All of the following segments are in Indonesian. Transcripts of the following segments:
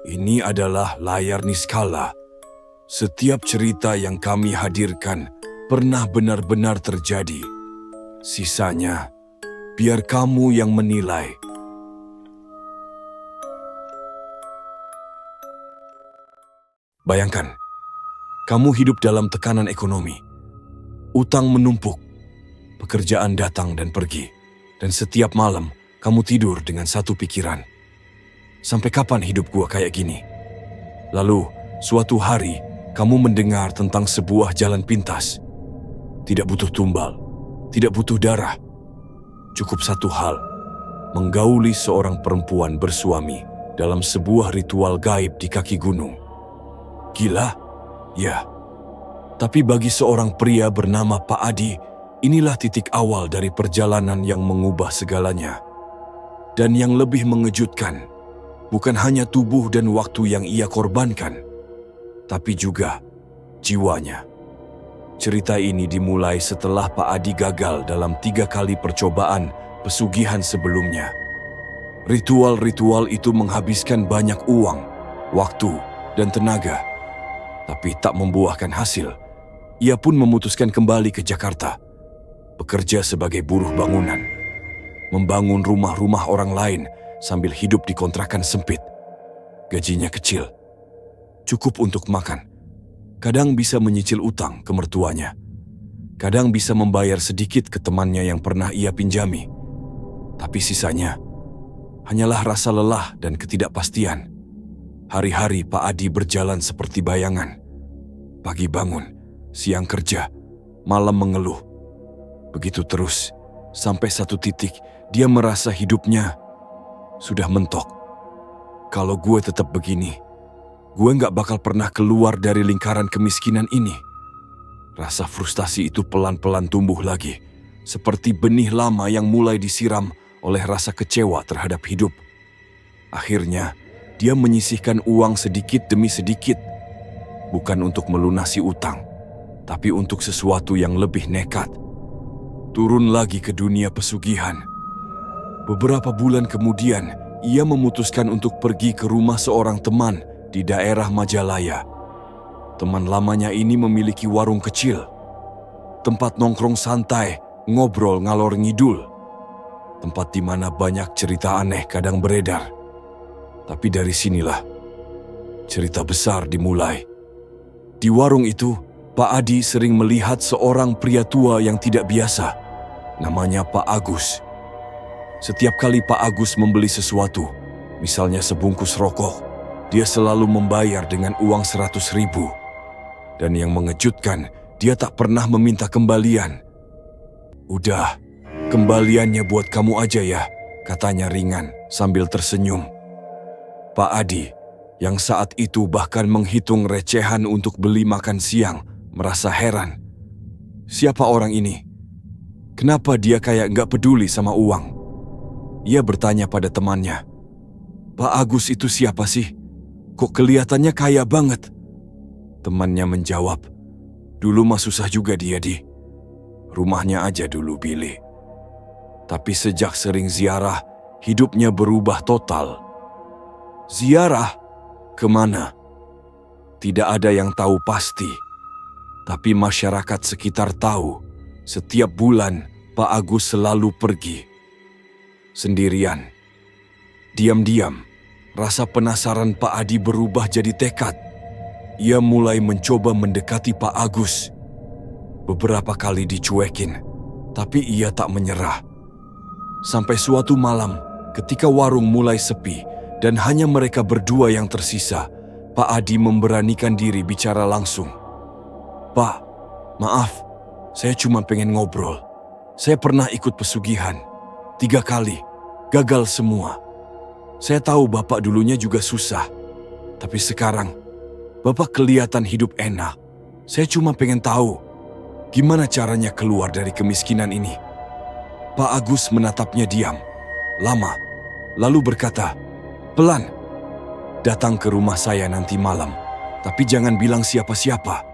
Ini adalah layar niskala. Setiap cerita yang kami hadirkan pernah benar-benar terjadi. Sisanya, biar kamu yang menilai. Bayangkan, kamu hidup dalam tekanan ekonomi. Utang menumpuk, pekerjaan datang dan pergi, dan setiap malam kamu tidur dengan satu pikiran. Sampai kapan hidup gua kayak gini? Lalu, suatu hari, kamu mendengar tentang sebuah jalan pintas. Tidak butuh tumbal, tidak butuh darah. Cukup satu hal, menggauli seorang perempuan bersuami dalam sebuah ritual gaib di kaki gunung. Gila? Ya. Tapi bagi seorang pria bernama Pak Adi, inilah titik awal dari perjalanan yang mengubah segalanya. Dan yang lebih mengejutkan, bukan hanya tubuh dan waktu yang ia korbankan, tapi juga jiwanya. Cerita ini dimulai setelah Pak Adi gagal dalam 3 kali percobaan pesugihan sebelumnya. Ritual-ritual itu menghabiskan banyak uang, waktu, dan tenaga, tapi tak membuahkan hasil. Ia pun memutuskan kembali ke Jakarta, bekerja sebagai buruh bangunan, membangun rumah-rumah orang lain sambil hidup di kontrakan sempit. Gajinya kecil, cukup untuk makan. Kadang bisa menyicil utang ke mertuanya. Kadang bisa membayar sedikit ke temannya yang pernah ia pinjami. Tapi sisanya hanyalah rasa lelah dan ketidakpastian. Hari-hari Pak Adi berjalan seperti bayangan. Pagi bangun, siang kerja, malam mengeluh. Begitu terus, sampai satu titik dia merasa hidupnya sudah mentok. Kalau gue tetap begini, gue gak bakal pernah keluar dari lingkaran kemiskinan ini. Rasa frustasi itu pelan-pelan tumbuh lagi, seperti benih lama yang mulai disiram oleh rasa kecewa terhadap hidup. Akhirnya, dia menyisihkan uang sedikit demi sedikit, bukan untuk melunasi utang, tapi untuk sesuatu yang lebih nekat. Turun lagi ke dunia pesugihan. Beberapa bulan kemudian, ia memutuskan untuk pergi ke rumah seorang teman di daerah Majalaya. Teman lamanya ini memiliki warung kecil, tempat nongkrong santai, ngobrol ngalor ngidul, tempat di mana banyak cerita aneh kadang beredar. Tapi dari sinilah cerita besar dimulai. Di warung itu, Pak Adi sering melihat seorang pria tua yang tidak biasa. Namanya Pak Agus. Setiap kali Pak Agus membeli sesuatu, misalnya sebungkus rokok, dia selalu membayar dengan uang 100.000. Dan yang mengejutkan, dia tak pernah meminta kembalian. "Udah, kembaliannya buat kamu aja ya," katanya ringan sambil tersenyum. Pak Adi, yang saat itu bahkan menghitung recehan untuk beli makan siang, merasa heran. Siapa orang ini? Kenapa dia kayak gak peduli sama uang? Ia bertanya pada temannya, "Pak Agus itu siapa sih? Kok kelihatannya kaya banget?" Temannya menjawab, "Dulu mah susah juga dia, Di. Rumahnya aja dulu Billy. Tapi sejak sering ziarah, hidupnya berubah total." "Ziarah? Kemana?" Tidak ada yang tahu pasti. Tapi masyarakat sekitar tahu, setiap bulan Pak Agus selalu pergi. Sendirian. Diam-diam, rasa penasaran Pak Adi berubah jadi tekad. Ia mulai mencoba mendekati Pak Agus. Beberapa kali dicuekin, tapi ia tak menyerah. Sampai suatu malam, ketika warung mulai sepi dan hanya mereka berdua yang tersisa, Pak Adi memberanikan diri bicara langsung. "Pak, maaf, saya cuma pengen ngobrol. Saya pernah ikut pesugihan. 3 kali, gagal semua. Saya tahu Bapak dulunya juga susah, tapi sekarang Bapak kelihatan hidup enak. Saya cuma pengen tahu, gimana caranya keluar dari kemiskinan ini?" Pak Agus menatapnya diam, lama, lalu berkata, "Pelan, datang ke rumah saya nanti malam, tapi jangan bilang siapa-siapa."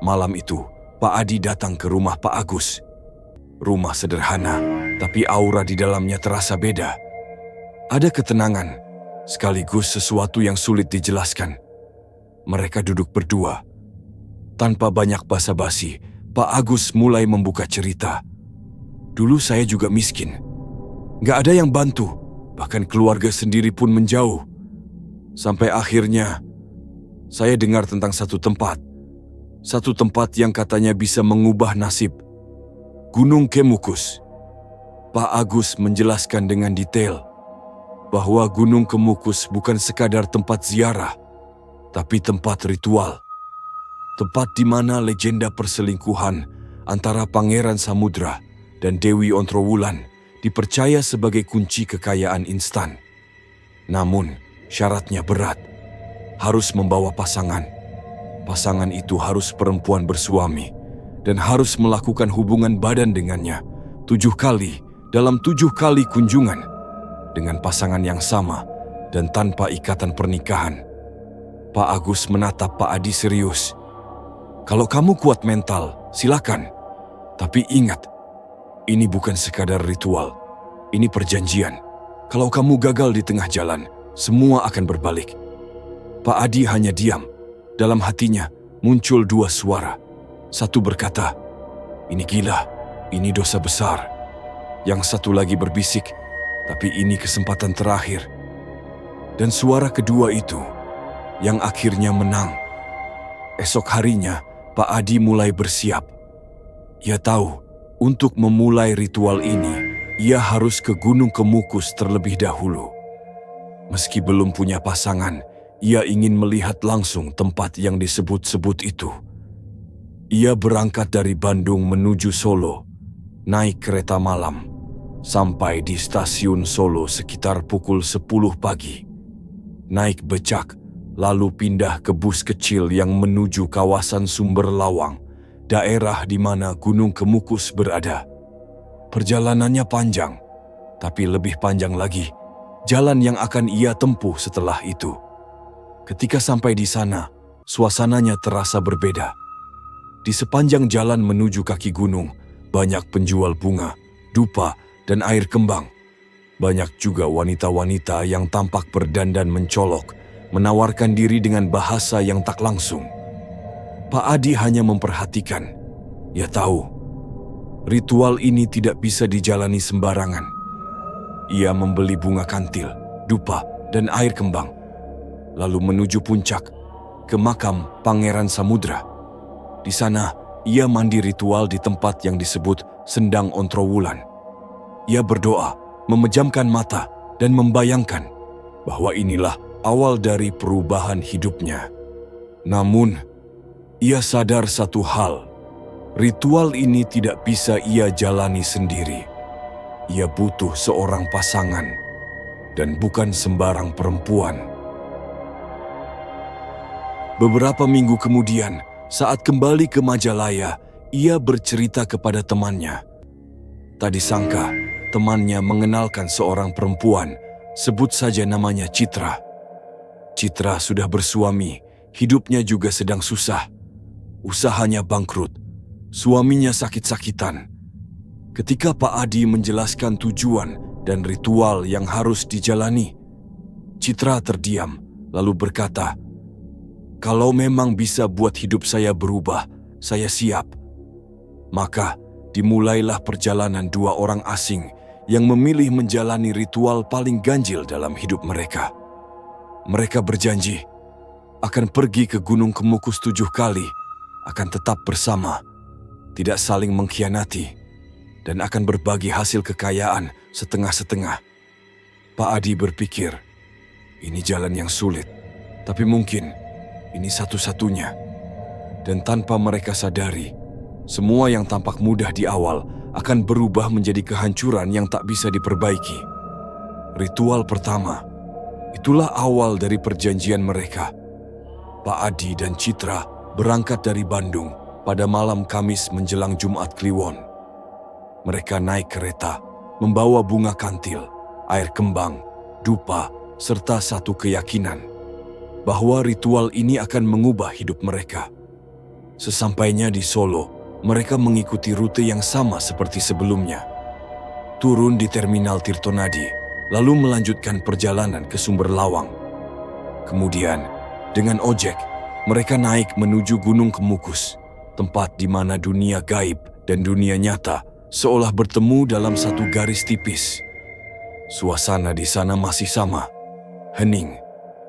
Malam itu, Pak Adi datang ke rumah Pak Agus. Rumah sederhana, tapi aura di dalamnya terasa beda. Ada ketenangan, sekaligus sesuatu yang sulit dijelaskan. Mereka duduk berdua. Tanpa banyak basa-basi, Pak Agus mulai membuka cerita. Dulu saya juga miskin. Gak ada yang bantu, bahkan keluarga sendiri pun menjauh. Sampai akhirnya, saya dengar tentang satu tempat. Satu tempat yang katanya bisa mengubah nasib. Gunung Kemukus. Pak Agus menjelaskan dengan detail bahwa Gunung Kemukus bukan sekadar tempat ziarah, tapi tempat ritual. Tempat di mana legenda perselingkuhan antara Pangeran Samudra dan Dewi Ontrowulan dipercaya sebagai kunci kekayaan instan. Namun, syaratnya berat. Harus membawa pasangan. Pasangan itu harus perempuan bersuami dan harus melakukan hubungan badan dengannya 7 kali dalam 7 kali kunjungan dengan pasangan yang sama dan tanpa ikatan pernikahan. Pak Agus menatap Pak Adi serius. Kalau kamu kuat mental, silakan. Tapi ingat, ini bukan sekadar ritual. Ini perjanjian. Kalau kamu gagal di tengah jalan, semua akan berbalik. Pak Adi hanya diam. Dalam hatinya muncul 2 suara. Satu berkata, ini gila, ini dosa besar. Yang satu lagi berbisik, tapi ini kesempatan terakhir. Dan suara kedua itu yang akhirnya menang. Esok harinya, Pak Adi mulai bersiap. Ia tahu, untuk memulai ritual ini, ia harus ke Gunung Kemukus terlebih dahulu. Meski belum punya pasangan, ia ingin melihat langsung tempat yang disebut-sebut itu. Ia berangkat dari Bandung menuju Solo, naik kereta malam. Sampai di stasiun Solo sekitar pukul 10 pagi. Naik becak, lalu pindah ke bus kecil yang menuju kawasan Sumber Lawang, daerah di mana Gunung Kemukus berada. Perjalanannya panjang, tapi lebih panjang lagi, jalan yang akan ia tempuh setelah itu. Ketika sampai di sana, suasananya terasa berbeda. Di sepanjang jalan menuju kaki gunung, banyak penjual bunga, dupa, dan air kembang. Banyak juga wanita-wanita yang tampak berdandan mencolok, menawarkan diri dengan bahasa yang tak langsung. Pak Adi hanya memperhatikan. Ia tahu, ritual ini tidak bisa dijalani sembarangan. Ia membeli bunga kantil, dupa, dan air kembang, lalu menuju puncak, ke makam Pangeran Samudra. Di sana, ia mandi ritual di tempat yang disebut Sendang Ontrowulan. Ia berdoa, memejamkan mata, dan membayangkan bahwa inilah awal dari perubahan hidupnya. Namun, ia sadar satu hal, ritual ini tidak bisa ia jalani sendiri. Ia butuh seorang pasangan, dan bukan sembarang perempuan. Beberapa minggu kemudian, saat kembali ke Majalaya, ia bercerita kepada temannya. Tak disangka, temannya mengenalkan seorang perempuan, sebut saja namanya Citra. Citra sudah bersuami, hidupnya juga sedang susah. Usahanya bangkrut, suaminya sakit-sakitan. Ketika Pak Adi menjelaskan tujuan dan ritual yang harus dijalani, Citra terdiam, lalu berkata, "Kalau memang bisa buat hidup saya berubah, saya siap." Maka, dimulailah perjalanan 2 orang asing yang memilih menjalani ritual paling ganjil dalam hidup mereka. Mereka berjanji akan pergi ke Gunung Kemukus 7 kali, akan tetap bersama, tidak saling mengkhianati, dan akan berbagi hasil kekayaan setengah-setengah. Pak Adi berpikir, ini jalan yang sulit, tapi mungkin ini satu-satunya. Dan tanpa mereka sadari, semua yang tampak mudah di awal akan berubah menjadi kehancuran yang tak bisa diperbaiki. Ritual pertama, itulah awal dari perjanjian mereka. Pak Adi dan Citra berangkat dari Bandung pada malam Kamis menjelang Jumat Kliwon. Mereka naik kereta, membawa bunga kantil, air kembang, dupa, serta satu keyakinan bahwa ritual ini akan mengubah hidup mereka. Sesampainya di Solo, mereka mengikuti rute yang sama seperti sebelumnya. Turun di Terminal Tirtonadi, lalu melanjutkan perjalanan ke sumber lawang. Kemudian, dengan ojek, mereka naik menuju Gunung Kemukus, tempat di mana dunia gaib dan dunia nyata seolah bertemu dalam satu garis tipis. Suasana di sana masih sama, hening,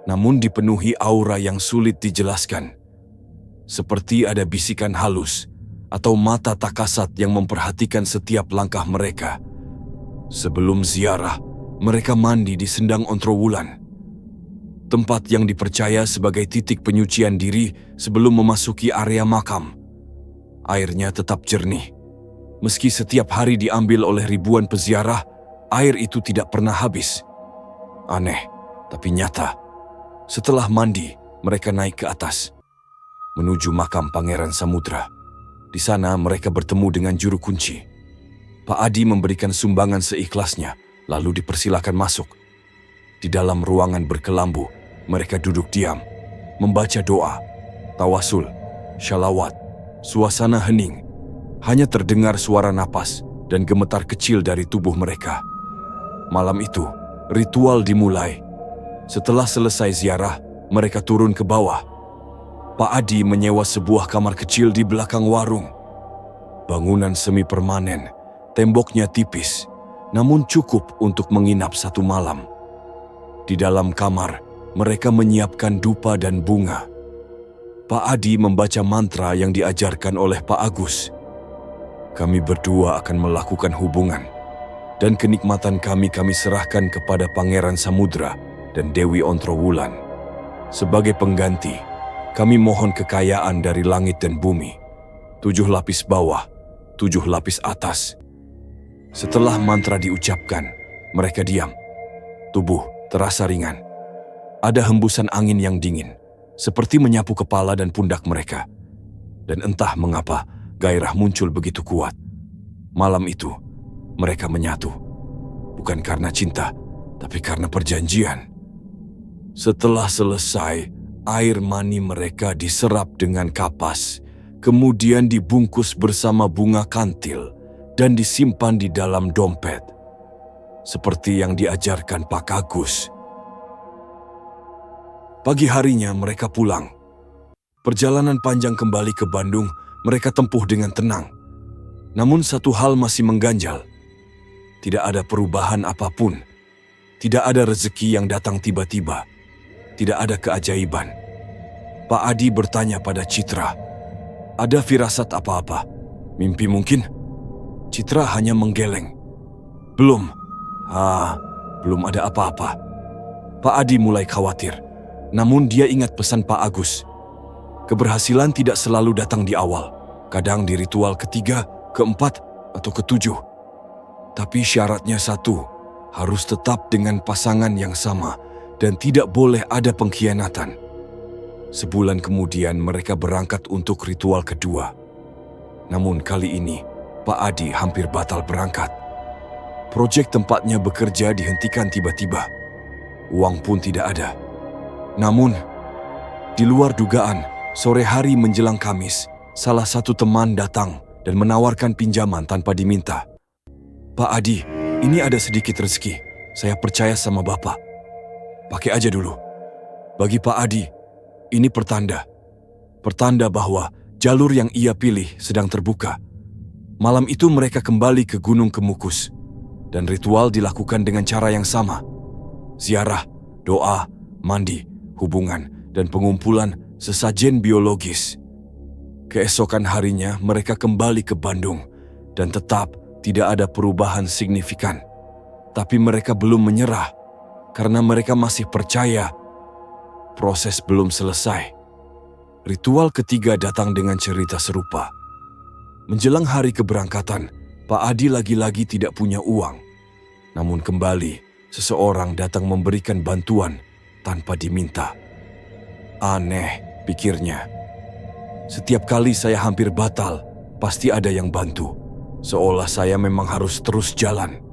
namun dipenuhi aura yang sulit dijelaskan. Seperti ada bisikan halus atau mata tak kasat yang memperhatikan setiap langkah mereka. Sebelum ziarah, mereka mandi di Sendang Ontrowulan, tempat yang dipercaya sebagai titik penyucian diri sebelum memasuki area makam. Airnya tetap jernih. Meski setiap hari diambil oleh ribuan peziarah, air itu tidak pernah habis. Aneh, tapi nyata. Setelah mandi, mereka naik ke atas, menuju makam Pangeran Samudra. Di sana mereka bertemu dengan juru kunci. Pak Adi memberikan sumbangan seikhlasnya, lalu dipersilakan masuk. Di dalam ruangan berkelambu, mereka duduk diam, membaca doa, tawasul, syalawat. Suasana hening, hanya terdengar suara napas dan gemetar kecil dari tubuh mereka. Malam itu, ritual dimulai. Setelah selesai ziarah, mereka turun ke bawah. Pak Adi menyewa sebuah kamar kecil di belakang warung. Bangunan semi permanen, temboknya tipis, namun cukup untuk menginap satu malam. Di dalam kamar, mereka menyiapkan dupa dan bunga. Pak Adi membaca mantra yang diajarkan oleh Pak Agus. Kami berdua akan melakukan hubungan, dan kenikmatan kami serahkan kepada Pangeran Samudra dan Dewi Ontrowulan. Sebagai pengganti, kami mohon kekayaan dari langit dan bumi, 7 lapis bawah, 7 lapis atas. Setelah mantra diucapkan, mereka diam. Tubuh terasa ringan. Ada hembusan angin yang dingin, seperti menyapu kepala dan pundak mereka. Dan entah mengapa, gairah muncul begitu kuat. Malam itu, mereka menyatu. Bukan karena cinta, tapi karena perjanjian. Setelah selesai, air mani mereka diserap dengan kapas, kemudian dibungkus bersama bunga kantil dan disimpan di dalam dompet. Seperti yang diajarkan Pak Agus. Pagi harinya mereka pulang. Perjalanan panjang kembali ke Bandung mereka tempuh dengan tenang. Namun satu hal masih mengganjal. Tidak ada perubahan apapun. Tidak ada rezeki yang datang tiba-tiba. Tidak ada keajaiban. Pak Adi bertanya pada Citra, "Ada firasat apa-apa? Mimpi mungkin?" Citra hanya menggeleng. "Belum. Belum ada apa-apa." Pak Adi mulai khawatir. Namun dia ingat pesan Pak Agus. Keberhasilan tidak selalu datang di awal. Kadang di ritual ketiga, keempat, atau ketujuh. Tapi syaratnya satu, harus tetap dengan pasangan yang sama dan tidak boleh ada pengkhianatan. Sebulan kemudian mereka berangkat untuk ritual kedua. Namun kali ini, Pak Adi hampir batal berangkat. Proyek tempatnya bekerja dihentikan tiba-tiba. Uang pun tidak ada. Namun, di luar dugaan, sore hari menjelang Kamis, salah satu teman datang dan menawarkan pinjaman tanpa diminta. "Pak Adi, ini ada sedikit rezeki. Saya percaya sama Bapak. Pakai aja dulu." Bagi Pak Adi, ini pertanda. Pertanda bahwa jalur yang ia pilih sedang terbuka. Malam itu mereka kembali ke Gunung Kemukus. Dan ritual dilakukan dengan cara yang sama. Ziarah, doa, mandi, hubungan, dan pengumpulan sesajen biologis. Keesokan harinya mereka kembali ke Bandung dan tetap tidak ada perubahan signifikan. Tapi mereka belum menyerah karena mereka masih percaya proses belum selesai. Ritual ketiga datang dengan cerita serupa. Menjelang hari keberangkatan, Pak Adi lagi-lagi tidak punya uang. Namun kembali, seseorang datang memberikan bantuan tanpa diminta. Aneh, pikirnya. Setiap kali saya hampir batal, pasti ada yang bantu. Seolah saya memang harus terus jalan.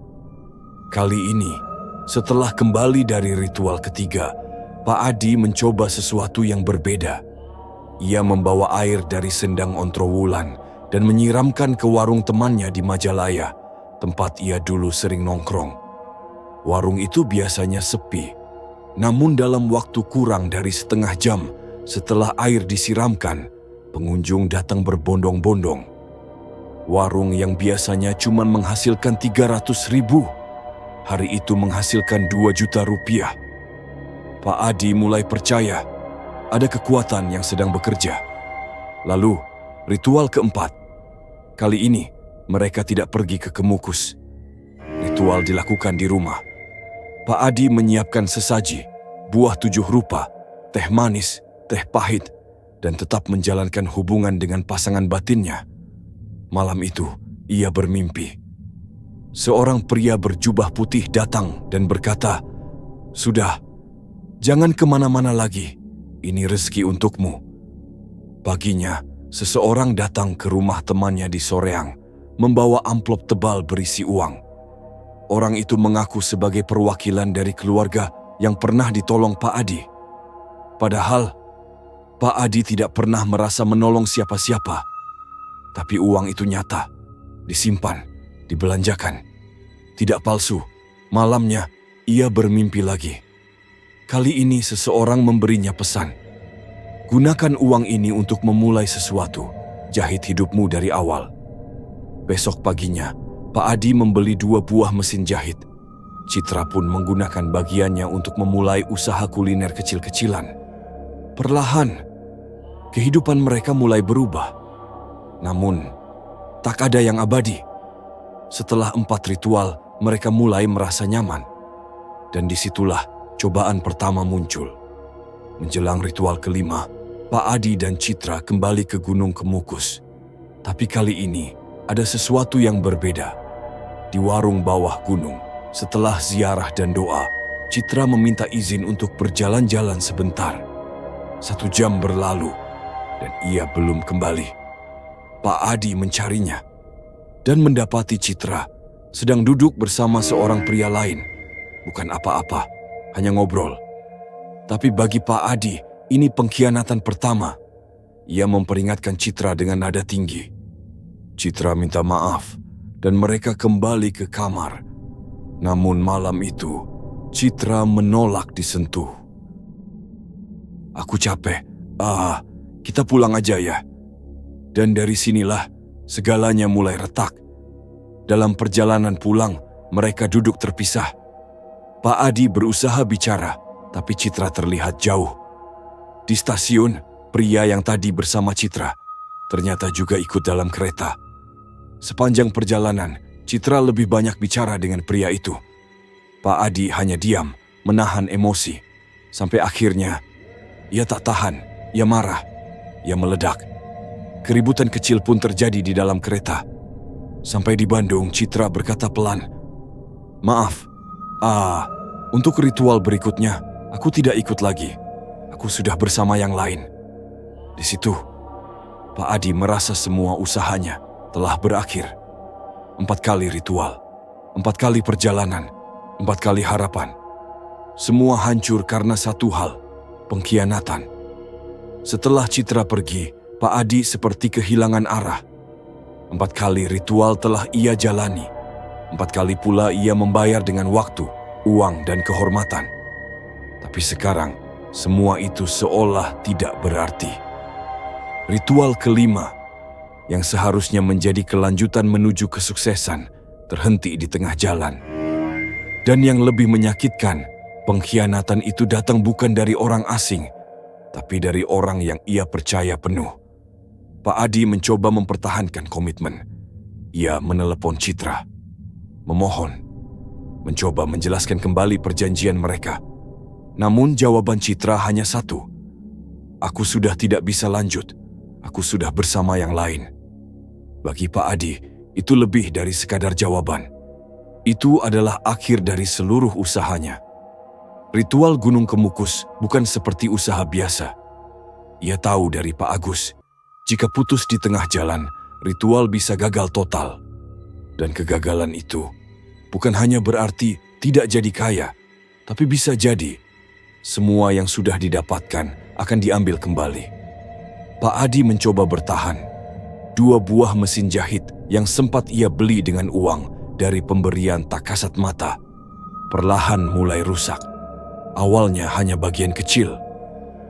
Kali ini, setelah kembali dari ritual ketiga, Pak Adi mencoba sesuatu yang berbeda. Ia membawa air dari Sendang Ontrowulan dan menyiramkan ke warung temannya di Majalaya, tempat ia dulu sering nongkrong. Warung itu biasanya sepi, namun dalam waktu kurang dari setengah jam setelah air disiramkan, pengunjung datang berbondong-bondong. Warung yang biasanya cuma menghasilkan 300.000, hari itu menghasilkan 2 juta rupiah. Pak Adi mulai percaya ada kekuatan yang sedang bekerja. Lalu, ritual keempat. Kali ini, mereka tidak pergi ke Kemukus. Ritual dilakukan di rumah. Pak Adi menyiapkan sesaji, buah 7 rupa, teh manis, teh pahit, dan tetap menjalankan hubungan dengan pasangan batinnya. Malam itu, ia bermimpi. Seorang pria berjubah putih datang dan berkata, "Sudah, jangan kemana-mana lagi, ini rezeki untukmu." Paginya, seseorang datang ke rumah temannya di Soreang, membawa amplop tebal berisi uang. Orang itu mengaku sebagai perwakilan dari keluarga yang pernah ditolong Pak Adi. Padahal, Pak Adi tidak pernah merasa menolong siapa-siapa. Tapi uang itu nyata, disimpan, dibelanjakan. Tidak palsu, malamnya ia bermimpi lagi. Kali ini seseorang memberinya pesan. Gunakan uang ini untuk memulai sesuatu, jahit hidupmu dari awal. Besok paginya, Pak Adi membeli 2 buah mesin jahit. Citra pun menggunakan bagiannya untuk memulai usaha kuliner kecil-kecilan. Perlahan, kehidupan mereka mulai berubah. Namun, tak ada yang abadi. Setelah 4 ritual, mereka mulai merasa nyaman. Dan disitulah cobaan pertama muncul. Menjelang ritual kelima, Pak Adi dan Citra kembali ke Gunung Kemukus. Tapi kali ini, ada sesuatu yang berbeda. Di warung bawah gunung, setelah ziarah dan doa, Citra meminta izin untuk berjalan-jalan sebentar. 1 jam berlalu, dan ia belum kembali. Pak Adi mencarinya dan mendapati Citra sedang duduk bersama seorang pria lain. Bukan apa-apa, hanya ngobrol. Tapi bagi Pak Adi, ini pengkhianatan pertama. Ia memperingatkan Citra dengan nada tinggi. Citra minta maaf dan mereka kembali ke kamar. Namun malam itu, Citra menolak disentuh. "Aku capek. Kita pulang aja ya." Dan dari sinilah segalanya mulai retak. Dalam perjalanan pulang, mereka duduk terpisah. Pak Adi berusaha bicara, tapi Citra terlihat jauh. Di stasiun, pria yang tadi bersama Citra ternyata juga ikut dalam kereta. Sepanjang perjalanan, Citra lebih banyak bicara dengan pria itu. Pak Adi hanya diam, menahan emosi. Sampai akhirnya, ia tak tahan, ia marah, ia meledak. Keributan kecil pun terjadi di dalam kereta. Sampai di Bandung, Citra berkata pelan, "Maaf, untuk ritual berikutnya, aku tidak ikut lagi. Aku sudah bersama yang lain." Di situ, Pak Adi merasa semua usahanya telah berakhir. 4 kali ritual, 4 kali perjalanan, 4 kali harapan. Semua hancur karena satu hal, pengkhianatan. Setelah Citra pergi, Pak Adi seperti kehilangan arah. 4 kali ritual telah ia jalani. 4 kali pula ia membayar dengan waktu, uang, dan kehormatan. Tapi sekarang, semua itu seolah tidak berarti. Ritual kelima, yang seharusnya menjadi kelanjutan menuju kesuksesan, terhenti di tengah jalan. Dan yang lebih menyakitkan, pengkhianatan itu datang bukan dari orang asing, tapi dari orang yang ia percaya penuh. Pak Adi mencoba mempertahankan komitmen. Ia menelepon Citra, memohon, mencoba menjelaskan kembali perjanjian mereka. Namun jawaban Citra hanya satu, "Aku sudah tidak bisa lanjut, aku sudah bersama yang lain." Bagi Pak Adi, itu lebih dari sekadar jawaban. Itu adalah akhir dari seluruh usahanya. Ritual Gunung Kemukus bukan seperti usaha biasa. Ia tahu dari Pak Agus, jika putus di tengah jalan, ritual bisa gagal total. Dan kegagalan itu bukan hanya berarti tidak jadi kaya, tapi bisa jadi semua yang sudah didapatkan akan diambil kembali. Pak Adi mencoba bertahan. 2 buah mesin jahit yang sempat ia beli dengan uang dari pemberian tak kasat mata perlahan mulai rusak. Awalnya hanya bagian kecil,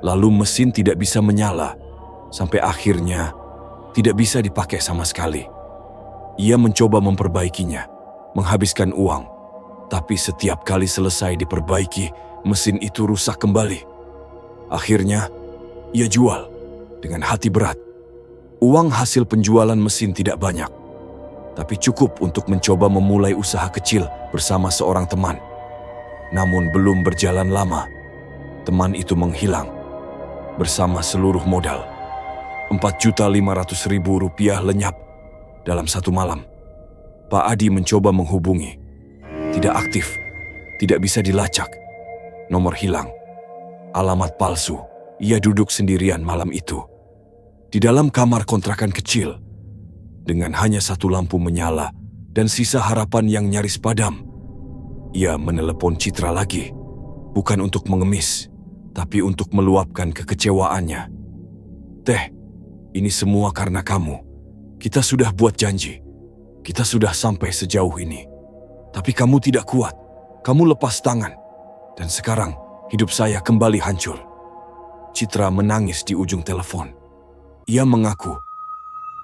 lalu mesin tidak bisa menyala, sampai akhirnya tidak bisa dipakai sama sekali. Ia mencoba memperbaikinya, menghabiskan uang, tapi setiap kali selesai diperbaiki, mesin itu rusak kembali. Akhirnya, ia jual dengan hati berat. Uang hasil penjualan mesin tidak banyak, tapi cukup untuk mencoba memulai usaha kecil bersama seorang teman. Namun belum berjalan lama, teman itu menghilang bersama seluruh modal. Rp4.500.000 lenyap dalam satu malam. Pak Adi mencoba menghubungi. Tidak aktif, tidak bisa dilacak. Nomor hilang. Alamat palsu. Ia duduk sendirian malam itu. Di dalam kamar kontrakan kecil, dengan hanya satu lampu menyala dan sisa harapan yang nyaris padam. Ia menelepon Citra lagi, bukan untuk mengemis, tapi untuk meluapkan kekecewaannya. "Teh, ini semua karena kamu. Kita sudah buat janji. Kita sudah sampai sejauh ini. Tapi kamu tidak kuat. Kamu lepas tangan. Dan sekarang hidup saya kembali hancur." Citra menangis di ujung telepon. Ia mengaku,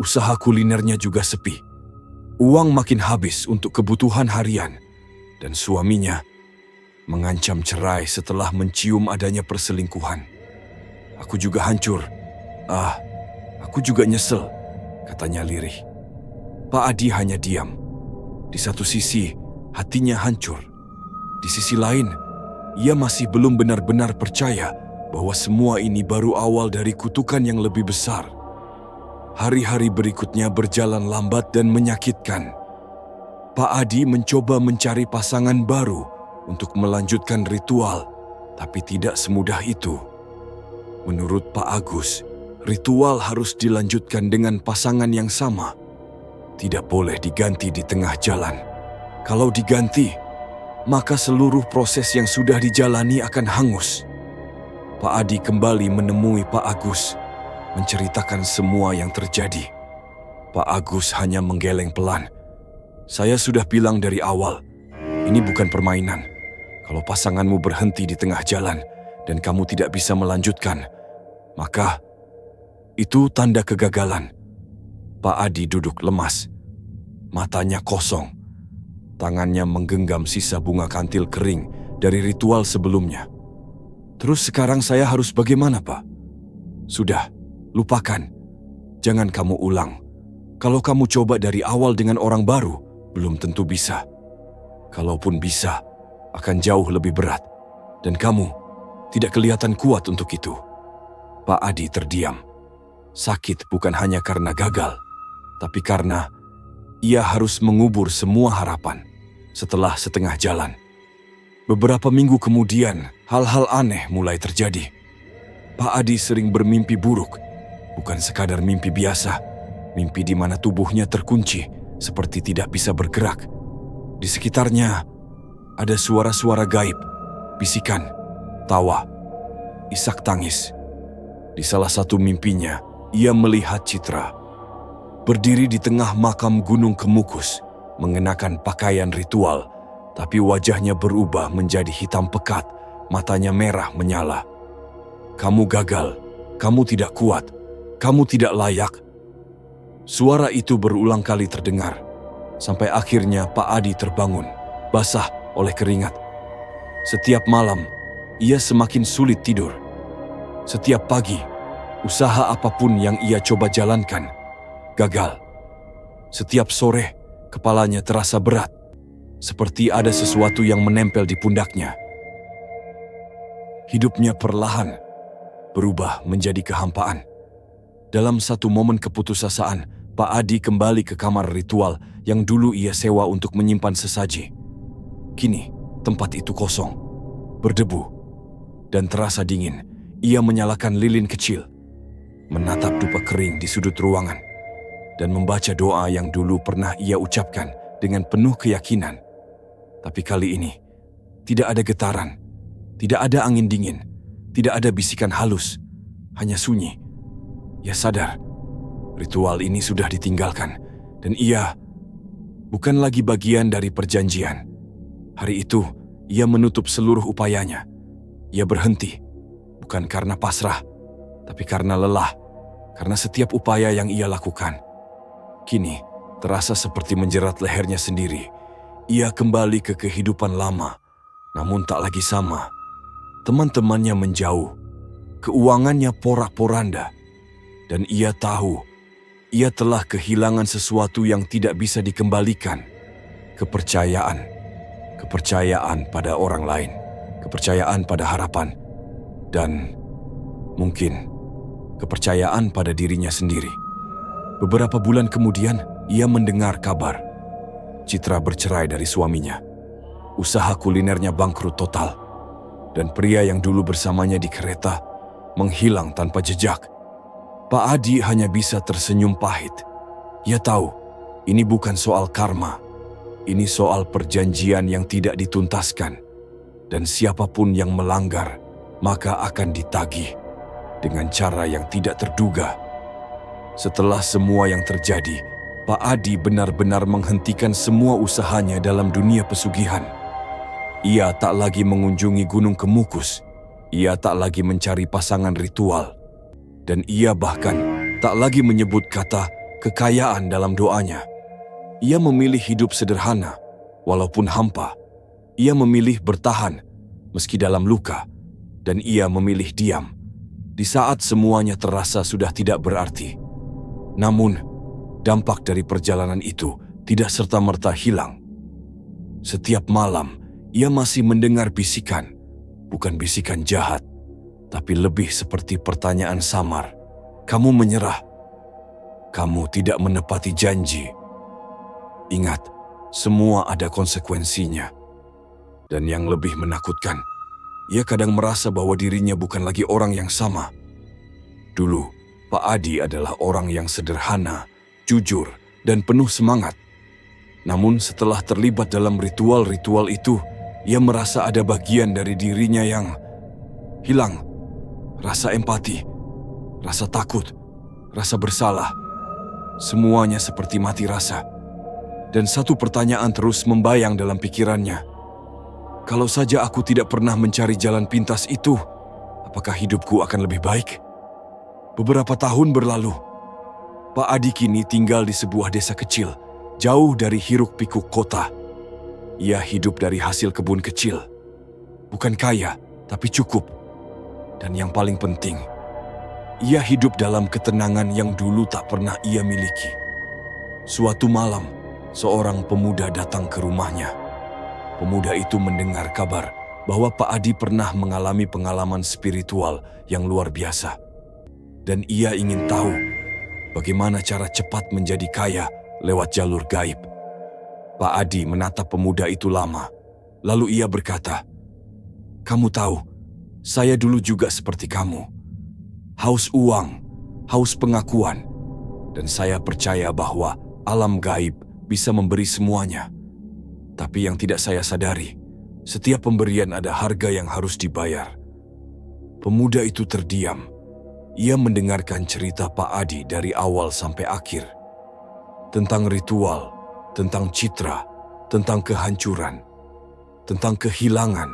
usaha kulinernya juga sepi. Uang makin habis untuk kebutuhan harian. Dan suaminya mengancam cerai setelah mencium adanya perselingkuhan. "Aku juga hancur. Aku juga nyesel," katanya lirih. Pak Adi hanya diam. Di satu sisi, hatinya hancur. Di sisi lain, ia masih belum benar-benar percaya bahwa semua ini baru awal dari kutukan yang lebih besar. Hari-hari berikutnya berjalan lambat dan menyakitkan. Pak Adi mencoba mencari pasangan baru untuk melanjutkan ritual, tapi tidak semudah itu. Menurut Pak Agus, ritual harus dilanjutkan dengan pasangan yang sama. Tidak boleh diganti di tengah jalan. Kalau diganti, maka seluruh proses yang sudah dijalani akan hangus. Pak Adi kembali menemui Pak Agus, menceritakan semua yang terjadi. Pak Agus hanya menggeleng pelan. "Saya sudah bilang dari awal, ini bukan permainan. Kalau pasanganmu berhenti di tengah jalan dan kamu tidak bisa melanjutkan, maka itu tanda kegagalan." Pak Adi duduk lemas, matanya kosong. Tangannya menggenggam sisa bunga kantil kering dari ritual sebelumnya. "Terus sekarang saya harus bagaimana, Pak?" "Sudah, lupakan. Jangan kamu ulang. Kalau kamu coba dari awal dengan orang baru, belum tentu bisa. Kalaupun bisa, akan jauh lebih berat. Dan kamu tidak kelihatan kuat untuk itu." Pak Adi terdiam. Sakit bukan hanya karena gagal, tapi karena ia harus mengubur semua harapan setelah setengah jalan. Beberapa minggu kemudian, hal-hal aneh mulai terjadi. Pak Adi sering bermimpi buruk, bukan sekadar mimpi biasa, mimpi di mana tubuhnya terkunci, seperti tidak bisa bergerak. Di sekitarnya ada suara-suara gaib, bisikan, tawa, isak tangis. Di salah satu mimpinya, ia melihat Citra berdiri di tengah makam Gunung Kemukus, mengenakan pakaian ritual, tapi wajahnya berubah menjadi hitam pekat, matanya merah menyala. "Kamu gagal, kamu tidak kuat, kamu tidak layak." Suara itu berulang kali terdengar, sampai akhirnya Pak Adi terbangun, basah oleh keringat. Setiap malam, ia semakin sulit tidur. Setiap pagi, usaha apapun yang ia coba jalankan, gagal. Setiap sore, kepalanya terasa berat, seperti ada sesuatu yang menempel di pundaknya. Hidupnya perlahan berubah menjadi kehampaan. Dalam satu momen keputusasaan, Pak Adi kembali ke kamar ritual yang dulu ia sewa untuk menyimpan sesaji. Kini, tempat itu kosong, berdebu, dan terasa dingin. Ia menyalakan lilin kecil, menatap dupa kering di sudut ruangan, dan membaca doa yang dulu pernah ia ucapkan dengan penuh keyakinan. Tapi kali ini, tidak ada getaran, tidak ada angin dingin, tidak ada bisikan halus, hanya sunyi. Ia sadar, ritual ini sudah ditinggalkan, dan ia bukan lagi bagian dari perjanjian. Hari itu, Ia menutup seluruh upayanya. Ia berhenti, bukan karena pasrah, tapi karena lelah, karena setiap upaya yang ia lakukan. Kini, terasa seperti menjerat lehernya sendiri. Ia kembali ke kehidupan lama, namun tak lagi sama. Teman-temannya menjauh, keuangannya porak-poranda, dan ia tahu ia telah kehilangan sesuatu yang tidak bisa dikembalikan. Kepercayaan pada orang lain, kepercayaan pada harapan, dan mungkin kepercayaan pada dirinya sendiri. Beberapa bulan kemudian, ia mendengar kabar Citra bercerai dari suaminya. Usaha kulinernya bangkrut total, dan pria yang dulu bersamanya di kereta menghilang tanpa jejak. Pak Adi hanya bisa tersenyum pahit. Ia tahu, ini bukan soal karma. Ini soal perjanjian yang tidak dituntaskan. Dan siapapun yang melanggar, maka akan ditagih dengan cara yang tidak terduga. Setelah semua yang terjadi, Pak Adi benar-benar menghentikan semua usahanya dalam dunia pesugihan. Ia tak lagi mengunjungi Gunung Kemukus. Ia tak lagi mencari pasangan ritual. Dan ia bahkan tak lagi menyebut kata kekayaan dalam doanya. Ia memilih hidup sederhana, walaupun hampa. Ia memilih bertahan, meski dalam luka. Dan ia memilih diam, di saat semuanya terasa sudah tidak berarti. Namun, dampak dari perjalanan itu tidak serta-merta hilang. Setiap malam, ia masih mendengar bisikan. Bukan bisikan jahat, tapi lebih seperti pertanyaan samar. Kamu menyerah. Kamu tidak menepati janji. Ingat, semua ada konsekuensinya. Dan yang lebih menakutkan, ia kadang merasa bahwa dirinya bukan lagi orang yang sama. Dulu, Pak Adi adalah orang yang sederhana, jujur, dan penuh semangat. Namun setelah terlibat dalam ritual-ritual itu, ia merasa ada bagian dari dirinya yang hilang. Rasa empati, rasa takut, rasa bersalah. Semuanya seperti mati rasa. Dan satu pertanyaan terus membayang dalam pikirannya. Kalau saja aku tidak pernah mencari jalan pintas itu, apakah hidupku akan lebih baik? Beberapa tahun berlalu. Pak Adi kini tinggal di sebuah desa kecil, jauh dari hiruk-pikuk kota. Ia hidup dari hasil kebun kecil. Bukan kaya, tapi cukup. Dan yang paling penting, ia hidup dalam ketenangan yang dulu tak pernah ia miliki. Suatu malam, seorang pemuda datang ke rumahnya. Pemuda itu mendengar kabar bahwa Pak Adi pernah mengalami pengalaman spiritual yang luar biasa. Dan ia ingin tahu bagaimana cara cepat menjadi kaya lewat jalur gaib. Pak Adi menatap pemuda itu lama. Lalu ia berkata, "Kamu tahu, saya dulu juga seperti kamu. Haus uang, haus pengakuan. Dan saya percaya bahwa alam gaib bisa memberi semuanya. Tapi yang tidak saya sadari, setiap pemberian ada harga yang harus dibayar." Pemuda itu terdiam. Ia mendengarkan cerita Pak Adi dari awal sampai akhir. Tentang ritual, tentang citra, tentang kehancuran, tentang kehilangan,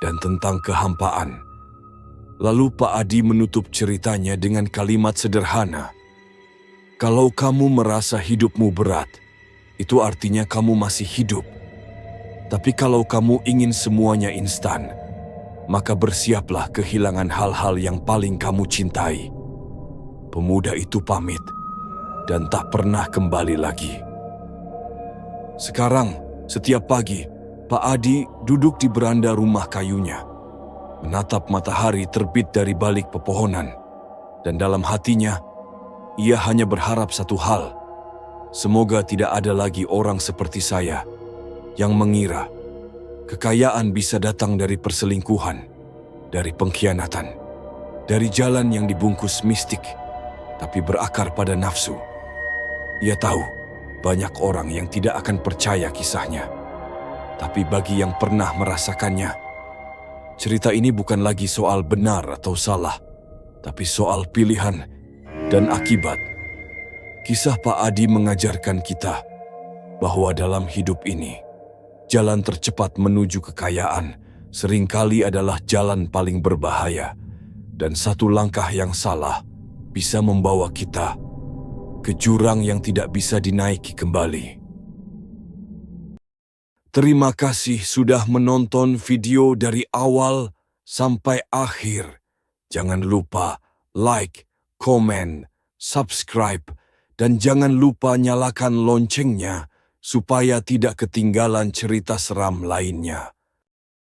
dan tentang kehampaan. Lalu Pak Adi menutup ceritanya dengan kalimat sederhana. "Kalau kamu merasa hidupmu berat, itu artinya kamu masih hidup. Tapi kalau kamu ingin semuanya instan, maka bersiaplah kehilangan hal-hal yang paling kamu cintai." Pemuda itu pamit dan tak pernah kembali lagi. Sekarang, setiap pagi, Pak Adi duduk di beranda rumah kayunya, menatap matahari terbit dari balik pepohonan, dan dalam hatinya, ia hanya berharap satu hal. Semoga tidak ada lagi orang seperti saya yang mengira kekayaan bisa datang dari perselingkuhan, dari pengkhianatan, dari jalan yang dibungkus mistik, tapi berakar pada nafsu. Ia tahu banyak orang yang tidak akan percaya kisahnya. Tapi bagi yang pernah merasakannya, cerita ini bukan lagi soal benar atau salah, tapi soal pilihan dan akibat. Kisah Pak Adi mengajarkan kita bahwa dalam hidup ini, jalan tercepat menuju kekayaan seringkali adalah jalan paling berbahaya, dan satu langkah yang salah bisa membawa kita ke jurang yang tidak bisa dinaiki kembali. Terima kasih sudah menonton video dari awal sampai akhir. Jangan lupa like, komen, subscribe, dan jangan lupa nyalakan loncengnya supaya tidak ketinggalan cerita seram lainnya.